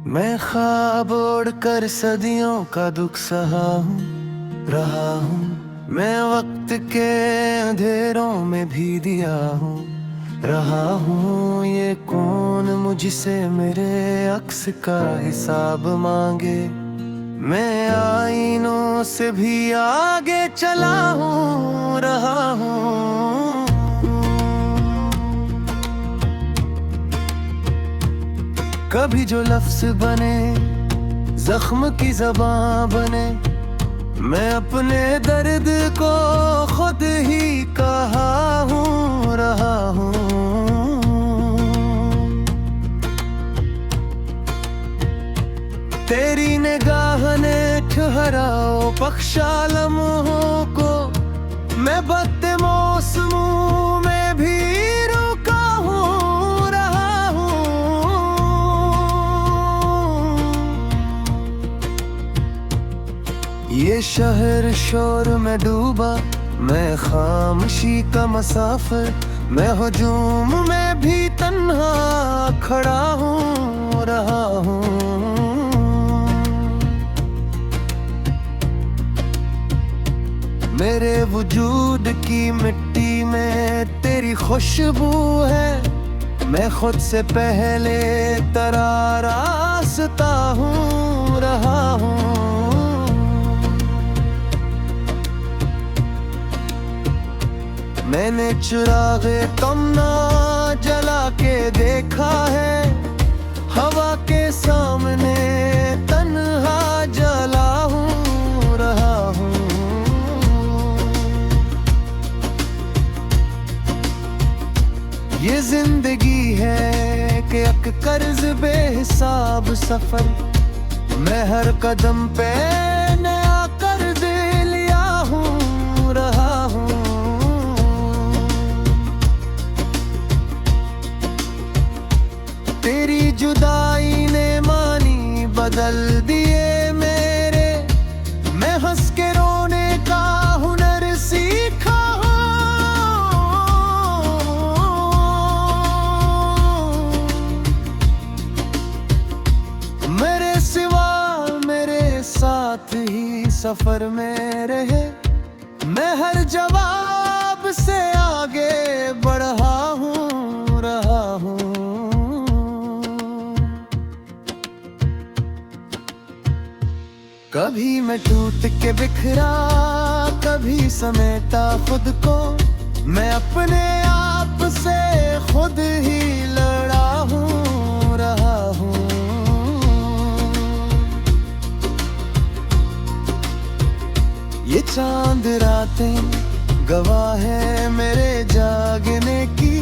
मैं ख्वाब ओढ़ कर सदियों का दुख सहा हूँ, रहा हूँ। मैं वक्त के अंधेरों में भी दिया हूँ, रहा हूँ। ये कौन मुझसे मेरे अक्स का हिसाब मांगे। मैं आईनों से भी आगे चला हूँ, रहा हूँ। कभी जो लफ्ज बने जख्म की ज़बां बने, मैं अपने दर्द को खुद ही कहा हूँ, रहा हूँ। तेरी निगाह ने ठहराओ बख्शा लम्हों को, मैं बदते मौसमों में भी रुका हूँ, रहा हूँ। ये शहर शोर में डूबा, मैं खामोशी का मुसाफिर। मैं हुजूम में भी तन्हा खड़ा हूँ, रहा हूँ। मेरे वजूद की मिट्टी में तेरी खुशबू है। मैं खुद से पहले तेरा रास्ता हूँ, रहा हूँ। मैंने चिरागे तमन्ना जला के देखा है, हवा के सामने तन्हा जला हूँ, रहा हूँ। ये जिंदगी है कि एक कर्ज बेहिसाब सफर। मैं हर कदम पे नया कर्ज लिया हूँ, रहा हूँ। तेरी जुदाई ने मानी बदल दिए मेरे। मैं हंस के रोने का हुनर सीखा हूँ। मेरे सिवा मेरे साथ ही सफर में रहे। मैं हर जवाब से आगे बढ़ा हूँ, रहा हूँ। कभी मैं टूट के बिखरा, कभी समेटा खुद को। मैं अपने आप से खुद ही लड़ा हूँ, रहा हूँ। ये चांद रातें गवाह है मेरे जागने की।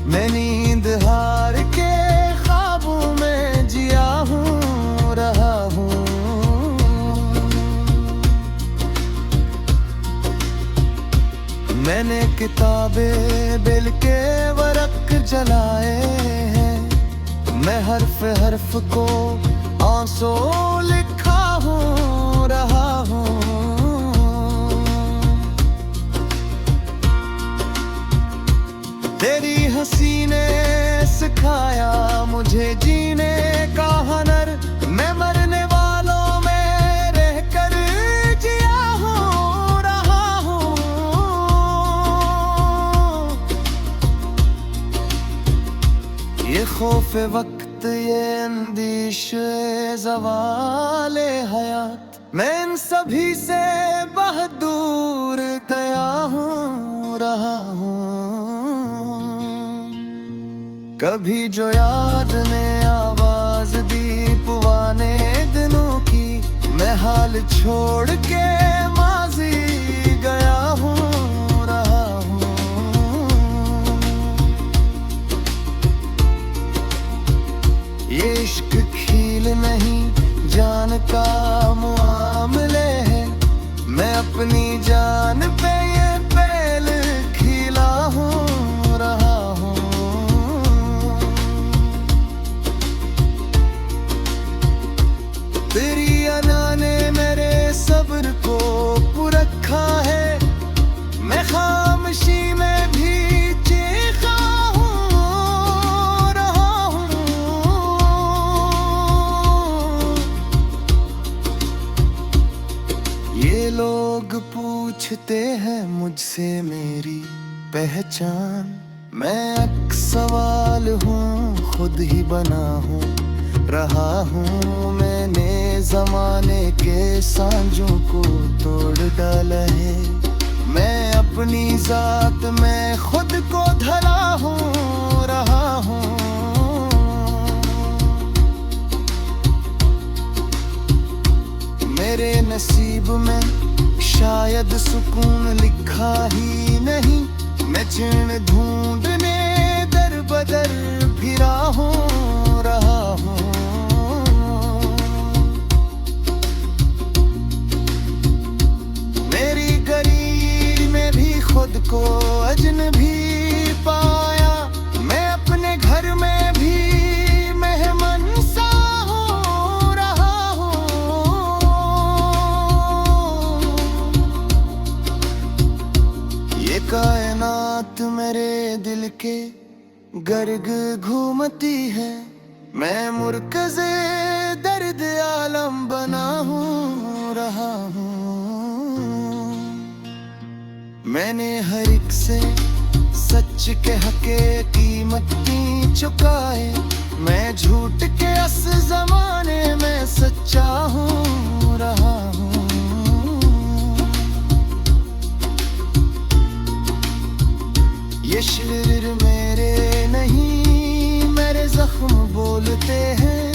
मैं नींद हार के ख्वाबों में जिया हूँ, रहा हूँ। मैंने किताबें बिल के वरक जलाए हैं। मैं हर्फ हर्फ को आंसू लिखा हूँ, रहा हूँ। तेरी हंसी ने सिखाया मुझे जीने का हुनर। मैं मरने वालों में रहकर जिया हूँ, रहा हूँ। ये खौफ वक्त, ये अंदेशे ज़वाले हयात, मैं इन सभी से बहुत दूर गया हूँ, रहा हूँ। कभी जो याद ने आवाज दी पुराने दिनों की, मैं हाल छोड़ के माजी गया हूँ, रहा हूँ। ये इश्क खील नहीं जान का मुआमले है। मैं अपनी जान पे ये पहल खिला हूँ, रहा हूँ। तेरी अना ने मेरे सब्र को पुरखा है। मैं खामोशी में भी चीखा हूँ, रहा हूँ। ये लोग पूछते हैं मुझसे मेरी पहचान, मैं एक सवाल हूँ, खुद ही बना हूँ, रहा हूँ मैंने जमाने के सांझों को तोड़ डाला है। मैं अपनी जात में खुद को धरा हूँ, रहा हूँ। मेरे नसीब में शायद सुकून लिखा ही नहीं, मैं चिन्ह ढूंढने दर बदर फिरा हूँ, रहा हूँ। मेरी गरीबी में भी खुद को अजनबी पाया, मैं अपने घर में भी मेहमान सा हूँ, रहा हूँ। ये कायनात मेरे दिल के गर्ग घूमती है, मैं मुर्कज़े दर्द आलम बना हूँ, रहा हूँ। मैंने हर एक से सच के हके कीमती चुकाए, मैं झूठ के अस जमाने में सच्चा हूँ, रहा हूँ। ये शेर मेरे नहीं, मेरे जख्म बोलते हैं,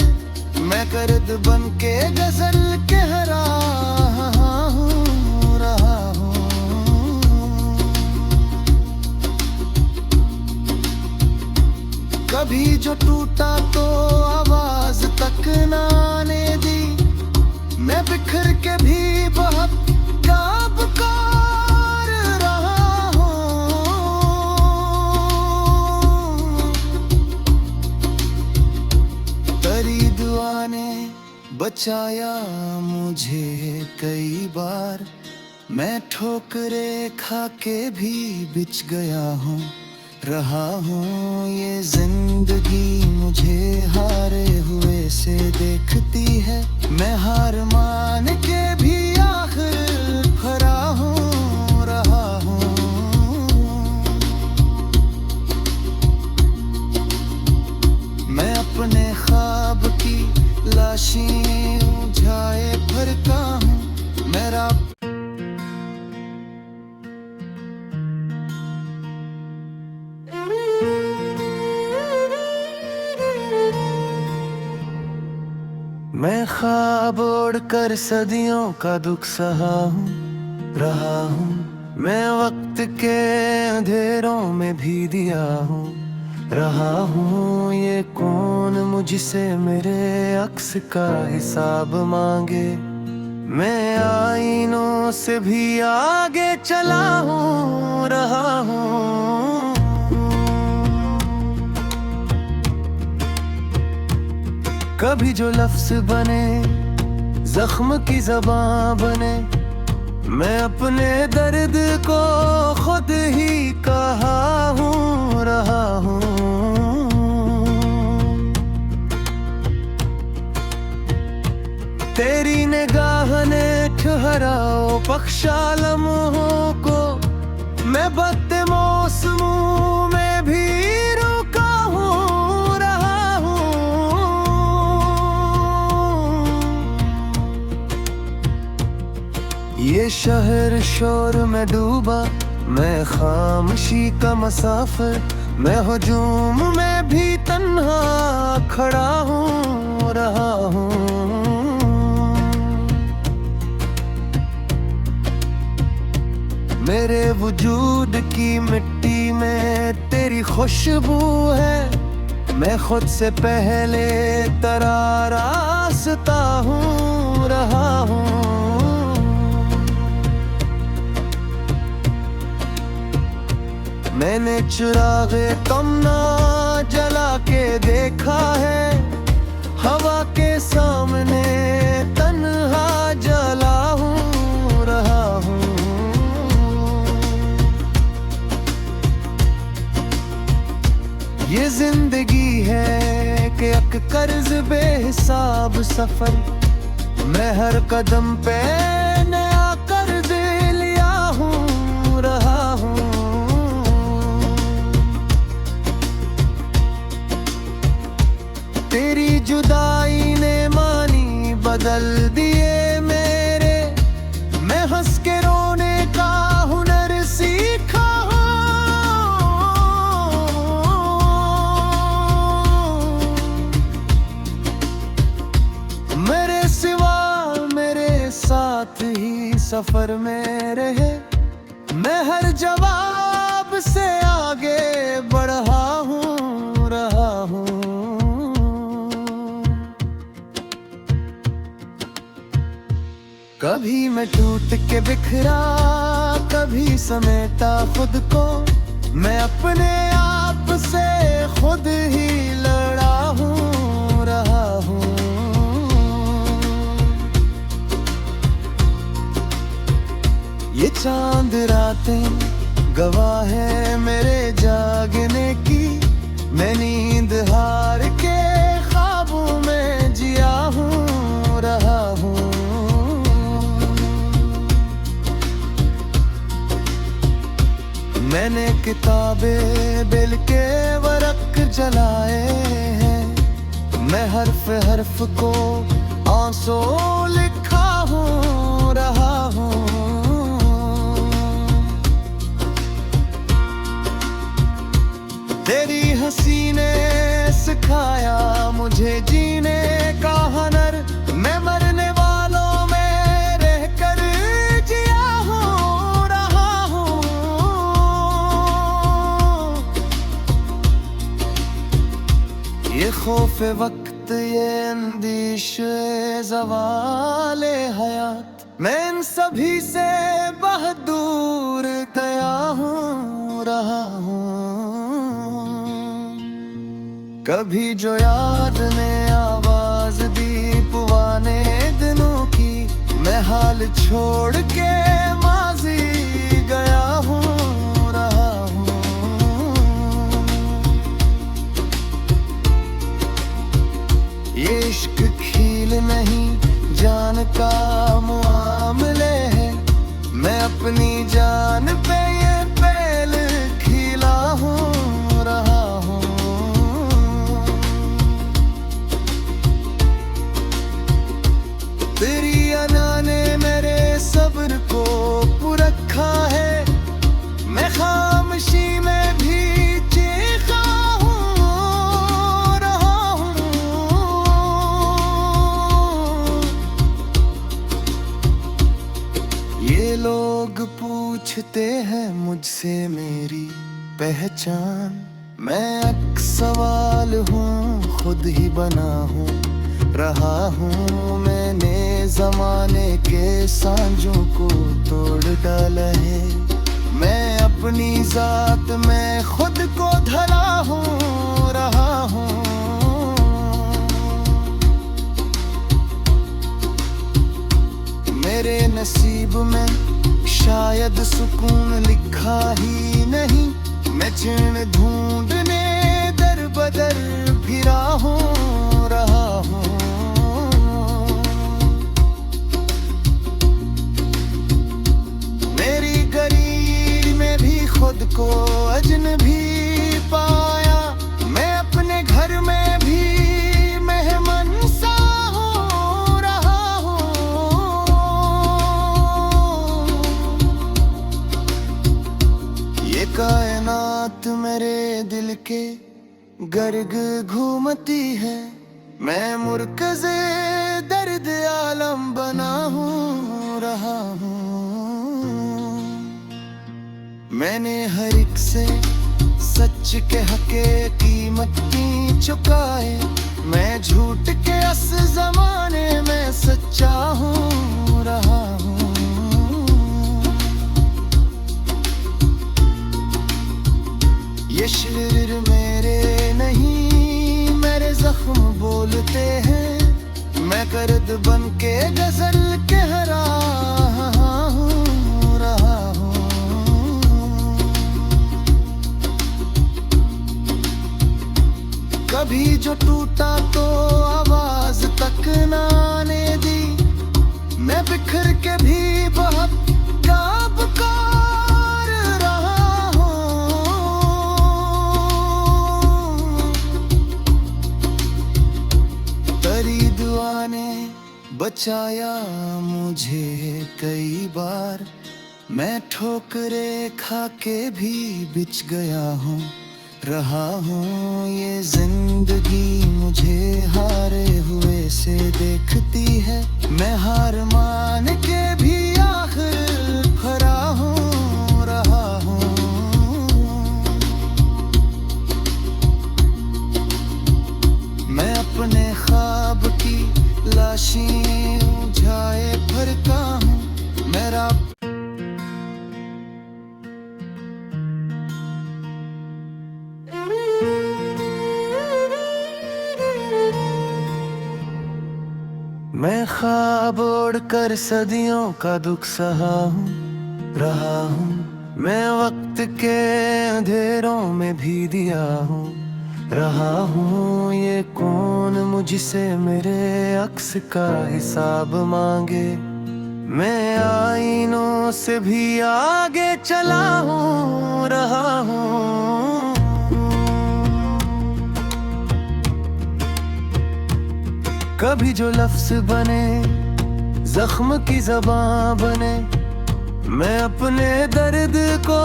मैं कर्द बन के गजल कह रहा हूँ, रहा हूँ। कभी जो टूटा तो आवाज तक ना आने दी, मैं बिखर के भी बहुत काबकार रहा हूँ। तेरी दुआ ने बचाया मुझे कई बार, मैं ठोकरे खा के भी बिछ गया हूँ, रहा हूँ। ये जिंदगी मुझे हारे हुए से देखती है, मैं हार मान के भी आखिर खड़ा हूँ, रहा हूँ। मैं अपने ख्वाब की लाशी उलझाए भरता हूँ, मेरा मैं ख्वाब ओढ़कर सदियों का दुख सहा हूँ, रहा हूँ। मैं वक्त के अंधेरों में भी दिया हूँ, रहा हूँ। ये कौन मुझसे मेरे अक्स का हिसाब मांगे, मैं आईनों से भी आगे चला हूँ, रहा हूँ। कभी जो लफ्ज बने जख्म की ज़बां बने, मैं अपने दर्द को खुद ही कहा हूँ, रहा हूँ। तेरी निगाह ने ठहराओ बख्शा लम्हों को, मैं बदते मौसमों में भी रुका हूँ, रहा हूँ। ये शहर शोर में डूबा, मैं खामोशी का मुसाफिर, मैं हुजूम में भी तन्हा खड़ा हूँ, रहा हूँ। मेरे वजूद की मिट्टी में तेरी खुशबू है, मैं खुद से पहले तेरा रास्ता हूँ, रहा हूँ। मैंने चिरागे तमन्ना जला के देखा है, हवा के सामने तन्हा जला हूँ, रहा हूँ। ये जिंदगी है कि एक कर्ज बेहिसाब सफर, मैं हर कदम पे नया सफर में रहे, मैं हर जवाब से आगे बढ़ा हूँ, रहा हूँ। कभी मैं टूट के बिखरा, कभी समेटा खुद को, मैं अपने आप से खुद ही लड़ा हूँ, रहा हूँ। ये चांद रातें गवाह है मेरे जागने की, मैं नींद हार के ख्वाबों में जिया हूँ, रहा हूँ। मैंने किताबें बिल के वर्क जलाए हैं, मैं हर्फ हर्फ को आंसू लिखा हूँ, रहा हूँ। तेरी हंसी ने सिखाया मुझे जीने का हुनर, मैं मरने वालों में रहकर जिया हूँ, रहा हूँ। ये खौफ वक्त, ये अंदेशे ज़वाले हयात, मैं इन सभी से बहुत दूर गया हूँ, रहा हूँ। कभी जो याद ने आवाज दी पुराने दिनों की, मैं हाल छोड़ के माजी गया हूँ, रहा हूँ। ये इश्क खील नहीं जान का मुआमले है, मैं अपनी जान पे ये पहल खिला हूँ, रहा हूँ। तेरी अना ने मेरे सब्र को पुरखा है, मैं खामोशी में भी चीखा हूँ, रहा हूँ। ये लोग पूछते हैं मुझसे मेरी पहचान, मैं एक सवाल हूँ, खुद ही बना हूँ, रहा हूँ। मैंने जमाने के सांझों को तोड़ डाला है, मैं अपनी जात में खुद को धरा हूँ, रहा हूँ। मेरे नसीब में शायद सुकून लिखा ही नहीं, मैं चैन ढूंढने दर बदर फिरा हूँ, रहा हूँ। मेरी गरीबी में भी खुद को अजनबी पाया, मैं अपने घर में भी मेहमान सा हूँ, रहा हूँ। ये कायनात मेरे दिल के गर्ग घूमती है, मैं मुर्कज़े दर्द आलम बना हूँ, रहा हूँ। मैंने हर एक से सच के हके कीमत की चुकाए, मैं झूठ के अस जमाने में सच्चा हूँ, रहा हूँ। ये शेर मेरे नहीं, मेरे जख्म बोलते हैं, मैं कर्द बन के गजल कह रहा हूँ, रहा हूँ। कभी जो टूटा तो आवाज तक ना आने दी, मैं बिखर के भी बहुत काबकार रहा हूँ। तेरी दुआ ने बचाया मुझे कई बार, मैं ठोकरे खा के भी बिछ गया हूँ, रहा हूँ। ये जिंदगी मुझे हारे हुए से देखती है, मैं हार मान के भी आखिर मैं ख्वाब ओढ़ कर सदियों का दुख सहा हूँ, रहा हूँ। मैं वक्त के अंधेरों में भी दिया हूँ, रहा हूँ। ये कौन मुझसे मेरे अक्स का हिसाब मांगे। मैं आईनों से भी आगे चला हूँ, रहा हूँ। कभी जो लफ्ज बने जख्म की ज़बां बने, मैं अपने दर्द को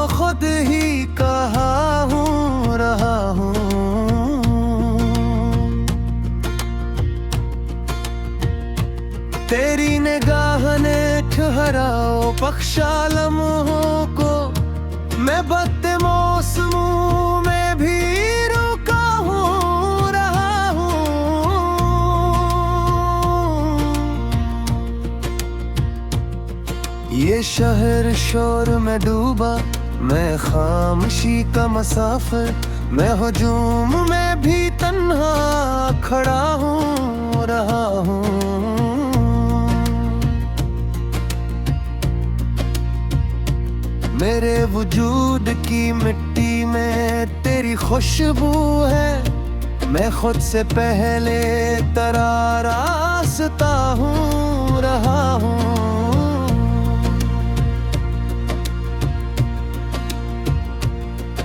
खुद ही कहा हूँ, रहा हूँ। तेरी निगाह ने ठहराओ बख्शा लम्हों को, मैं बदते मौसमों में भी रुका हूँ, रहा हूँ। ये शहर शोर में डूबा, मैं खामोशी का मुसाफिर, मैं हुजूम में भी तन्हा खड़ा हूँ, रहा हूँ। मेरे वजूद की मिट्टी में तेरी खुशबू है, मैं खुद से पहले तेरा रास्ता हूँ, रहा हूँ।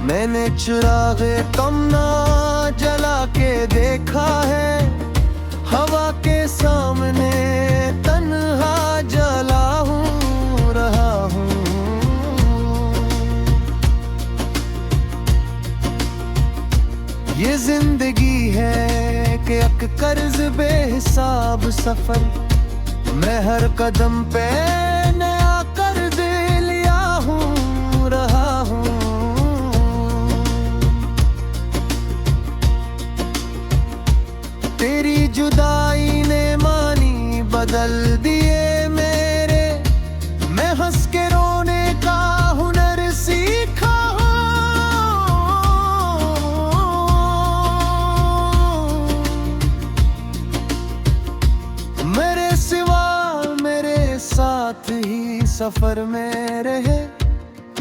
मैंने चिरागे तमन्ना जला के देखा है, हवा के सामने तन्हा जला हूँ, रहा हूँ। ये जिंदगी है कि एक कर्ज बेहिसाब सफर, मैं हर कदम पे नया कर्ज लिया हूँ, रहा हूँ। तेरी जुदाई ने मानी बदल दिए मेरे, मैं हंस के रोने का हुनर सीखा हूँ। मेरे सिवा मेरे साथ ही सफर में रहे,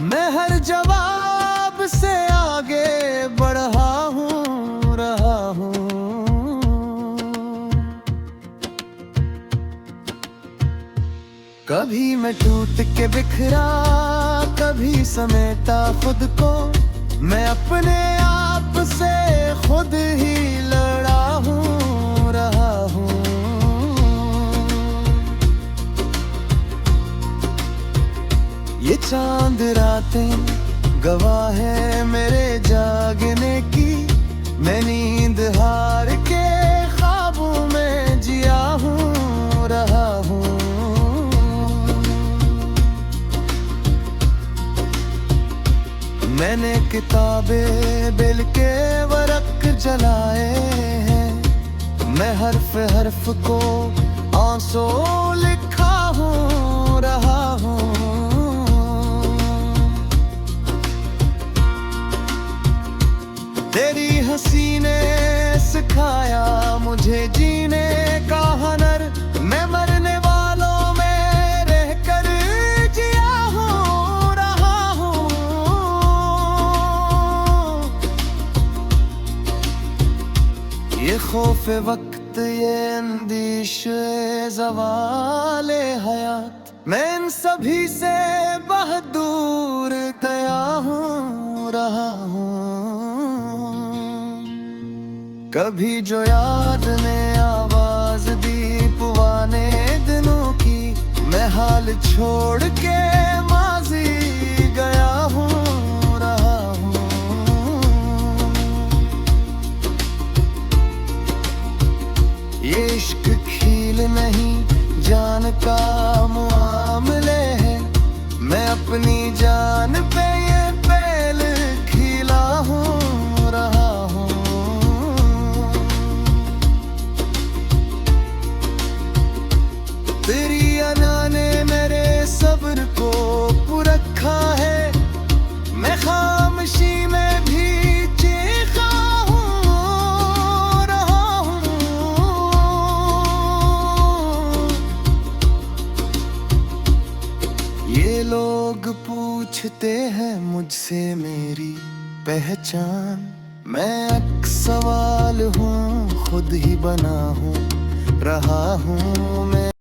मैं हर जवाब से आगे बढ़ा हूँ, रहा हूँ। कभी मैं टूट के बिखरा, कभी समेटा खुद को, मैं अपने आप से खुद ही लड़ा हूँ, रहा हूँ। ये चांद रातें गवाह है मेरे जागने की, मैं नींद हार के ख्वाबों में जिया हूँ, रहा हूँ। मैंने किताबें बिल के वरक जलाए हैं, मैं हर्फ हर्फ को आंसू लिखा हूँ, रहा हूँ। तेरी हंसी ने सिखाया मुझे जीने का हुनर, मैं मरने वालों में रहकर जिया हूँ, रहा हूँ। ये खौफ वक्त, ये अंदेशे ज़वाले हयात, मैं इन सभी से बहुत दूर गया हूँ, रहा हूँ। कभी जो याद ने आवाज दी पुराने दिनों की, मैं हाल छोड़ के माजी गया हूँ, रहा हूँ। ये इश्क खील नहीं जान का मुआमले है, मैं अपनी जान पे ये पहल खिला हूँ, रहा हूँ। तेरी अना ने मेरे सब्र को पुरखा है, मैं खामोशी में भी चीखा हूँ, रहा हूँ। ये लोग पूछते हैं मुझसे मेरी पहचान, मैं एक सवाल हूँ खुद ही बना हूँ रहा हूँ मैं।